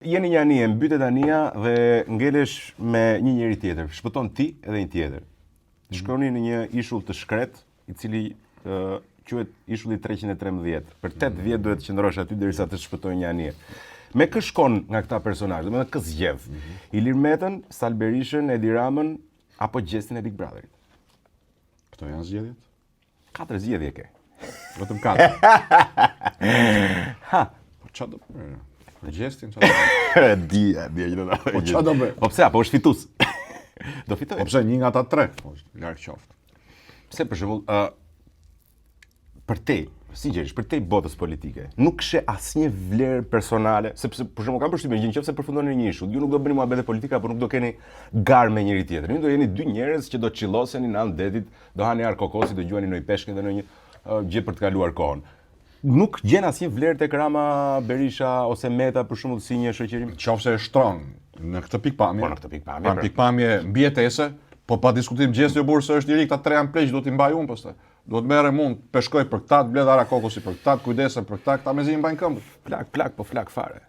Jeni një anije, mbytet anija dhe ngelesh me një njeri tjetër. Shpëton ti edhe një tjetër. Shkoni në një ishull të shkret, i cili quhet ishulli 313. Për 8 vjet duhet të qëndrosh aty derisa të shpëtojë një anije. Me kë shkon nga këta personazhe, domethënë kë zgjedh? Ilir Metën, Sal Berishën, Edi Ramën apo Gjestin e Big Brotherit? Këto janë zgjedhjet? 4 zgjedhje ke. Vetëm 4. Ha, Po çfarë do bëj? Në Gjestin çfarë? di që do ta. Po çfarë do bëj? Po pse apo është fitus? Do fitoj. Po pse një nga ata 3? Po larg qoftë. Pse për shembull, për te, sinqerisht, për te botës politike, nuk kishe asnjë vlerë personale, sepse për shembull kam përshtypjen që nëse përfundoni në një ishull, ju nuk do bëni muhabete politike apo nuk do keni garë me njëri tjetrin. Ju do jeni dy njerëz që do çilloseni në anë detit, do hani ar kokosi, do gjuani në peshkën dhe në një gjë për të kaluar kohën. Nuk gjen asnjë vlerë tek Rama, Berisha ose Meta për shembull si një shoqëri. Qofse është strong në këtë pikpamje. Po në këtë pikpamje. Në pikpamje mbijetese, po pa diskutim Gjesti o burse është njëri, këta 3 janë pleq, do t'i mbaj unë pastaj. Do të merrem unë, peshkoj për këta, të bledh ara kokosi për këta, kujdesem për këta, këta mezi i mbajnë këmbë. Plak, po flak fare.